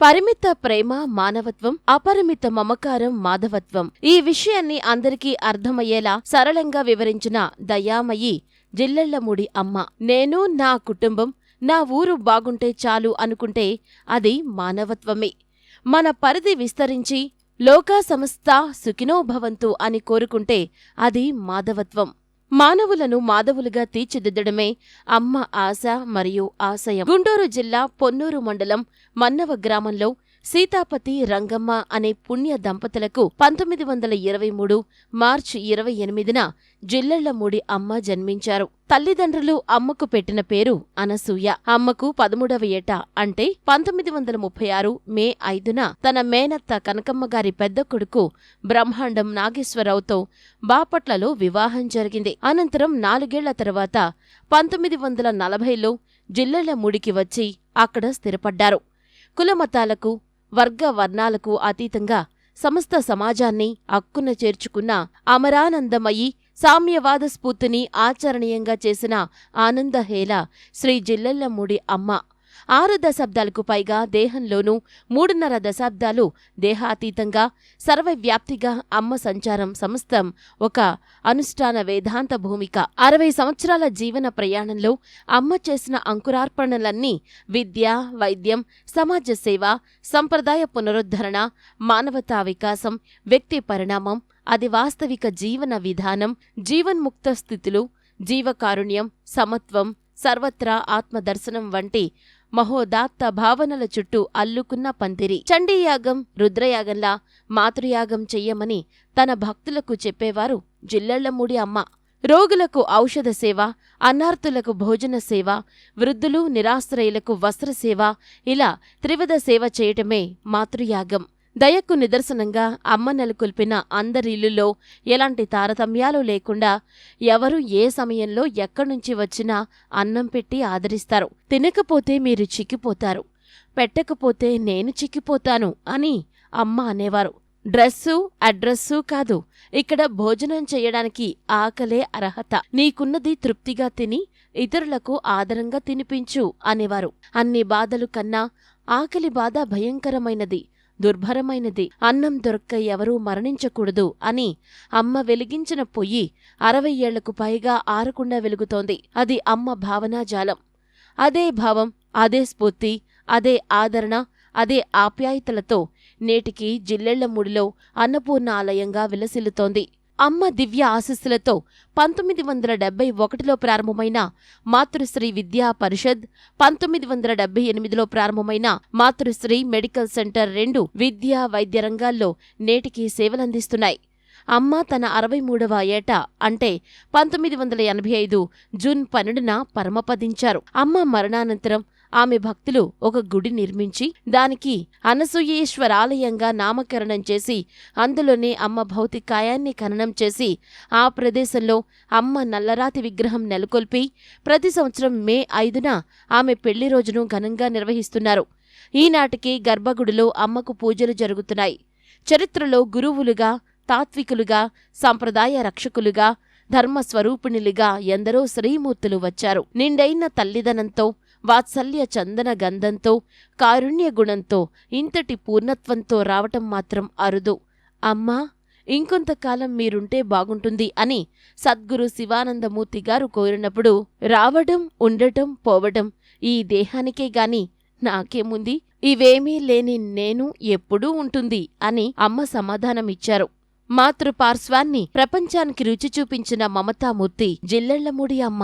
పరిమిత ప్రేమ మానవత్వం, అపరిమిత మమకారం మాధవత్వం. ఈ విషయాన్ని అందరికీ అర్థమయ్యేలా సరళంగా వివరించిన దయామయి జిల్లెళ్లమూడి అమ్మ. నేను, నా కుటుంబం, నా ఊరు బాగుంటే చాలు అనుకుంటే అది మానవత్వమే. మన పరిధి విస్తరించి లోకా సమస్తా సుఖినో భవంతు అని కోరుకుంటే అది మాధవత్వం. మానవులను మాధవులుగా తీర్చిదిద్దడమే అమ్మ ఆశ మరియు ఆశయం. గుంటూరు జిల్లా పొన్నూరు మండలం మన్నవ గ్రామంలో సీతాపతి రంగమ్మ అనే పుణ్య దంపతులకు 1923 మార్చి 28న జిల్లెళ్లమూడి అమ్మ జన్మించారు. తల్లిదండ్రులు అమ్మకు పెట్టిన పేరు అనసూయ. అమ్మకు 13వ ఏట అంటే 1936 మే 5న తన మేనత్త కనకమ్మగారి పెద్ద కొడుకు బ్రహ్మాండం నాగేశ్వరరావుతో బాపట్లలో వివాహం జరిగింది. అనంతరం 4 ఏళ్ల తర్వాత 1940లో జిల్లెళ్లమూడికి వచ్చి అక్కడ స్థిరపడ్డారు. కులమతాలకు వర్గ వర్ణాలకు అతీతంగా సమస్త సమాజాన్ని అక్కున చేర్చుకున్న అమరానందమయి సామ్యవాద స్ఫూర్తిని ఆచరణీయంగా చేసిన ఆనందహేళ శ్రీ జిల్లెళ్లమూడి అమ్మ. 6 దశాబ్దాలకు పైగా దేహంలోనూ 3.5 దశాబ్దాలు దేహాతీతంగా సర్వవ్యాప్తిగా అమ్మ సంచారం సమస్తం ఒక అనుష్ఠాన వేదాంత భూమిక. 60 సంవత్సరాల జీవన ప్రయాణంలో అమ్మ చేసిన అంకురార్పణలన్నీ విద్య, వైద్యం, సమాజ సేవ, సంప్రదాయ పునరుద్ధరణ, మానవతా వికాసం, వ్యక్తి పరిణామం, అది వాస్తవిక జీవన విధానం, జీవన్ముక్త స్థితులు, జీవకారుణ్యం, సమత్వం, సర్వత్రా ఆత్మదర్శనం వంటి మహోదాత్త భావనల చుట్టూ అల్లుకున్న పందిరి. చండీయాగం, రుద్రయాగంలా మాతృయాగం చెయ్యమని తన భక్తులకు చెప్పేవారు జిల్లెళ్లమూడి అమ్మ. రోగులకు ఔషధ సేవ, అన్నార్తులకు భోజన సేవ, వృద్ధులు నిరాశ్రయులకు వస్త్రసేవ, ఇలా త్రివిధ సేవ చేయటమే మాతృయాగం. దయకు నిదర్శనంగా అమ్మ నెలకొల్పిన అందరిల్లులో ఎలాంటి తారతమ్యాలు లేకుండా ఎవరు ఏ సమయంలో ఎక్కడ్నుంచి వచ్చినా అన్నం పెట్టి ఆదరిస్తారు. తినకపోతే మీరు చిక్కిపోతారు, పెట్టకపోతే నేను చిక్కిపోతాను అని అమ్మ అనేవారు. డ్రెస్సు, అడ్రస్సు కాదు, ఇక్కడ భోజనం చెయ్యడానికి ఆకలే అర్హత. నీకున్నది తృప్తిగా తిని ఇతరులకు ఆదరంగా తినిపించు అనేవారు. అన్ని బాధలు కన్నా ఆకలి బాధ భయంకరమైనది, దుర్భరమైనది. అన్నం దొరక్క ఎవరూ మరణించకూడదు అని అమ్మ వెలిగించిన పొయ్యి 60 ఏళ్లకు పైగా ఆరకుండా వెలుగుతోంది. అది అమ్మ భావనాజాలం. అదే భావం, అదే స్ఫూర్తి, అదే ఆదరణ, అదే ఆప్యాయతలతో నేటికి జిల్లెళ్లమూడిలో అన్నపూర్ణ ఆలయంగా విలసిల్లుతోంది. అమ్మ దివ్య ఆశీస్సులతో 1971లో ప్రారంభమైన మాతృశ్రీ విద్యా పరిషద్, 1978లో ప్రారంభమైన మాతృశ్రీ మెడికల్ సెంటర్ 2 విద్యా వైద్య రంగాల్లో నేటికి సేవలందిస్తున్నాయి. అమ్మ తన 63వ ఏట అంటే 1985 జూన్ 12న పరమపదించారు. అమ్మ మరణానంతరం ఆమె భక్తులు ఒక గుడి నిర్మించి దానికి అనసూయేశ్వరాలయంగా నామకరణం చేసి అందులోనే అమ్మ భౌతికాయాన్ని ఖననం చేసి ఆ ప్రదేశంలో అమ్మ నల్లరాతి విగ్రహం నెలకొల్పి ప్రతి సంవత్సరం మే 5న ఆమె పెళ్లి రోజును ఘనంగా నిర్వహిస్తున్నారు. ఈనాటికి గర్భగుడిలో అమ్మకు పూజలు జరుగుతున్నాయి. చరిత్రలో గురువులుగా, తాత్వికులుగా, సంప్రదాయ రక్షకులుగా, ధర్మస్వరూపిణులుగా ఎందరో శ్రీమూర్తులు వచ్చారు. నిండైన తల్లిదనంతో, వాత్సల్య చందన గంధంతో, కారుణ్య గుణంతో, ఇంతటి పూర్ణత్వంతో రావటం మాత్రం అరుదు. అమ్మా, ఇంకొంతకాలం మీరుంటే బాగుంటుంది అని సద్గురు శివానందమూర్తి గారు కోరినప్పుడు రావడం, ఉండటం, పోవడం ఈ దేహానికే గాని నాకేముంది, ఇవేమీ లేని నేను ఎప్పుడూ ఉంటుంది అని అమ్మ సమాధానమిచ్చారు. మాతృపార్శ్వాన్ని ప్రపంచానికి రుచి చూపించిన మమతామూర్తి జిల్లెళ్లమూడి అమ్మ.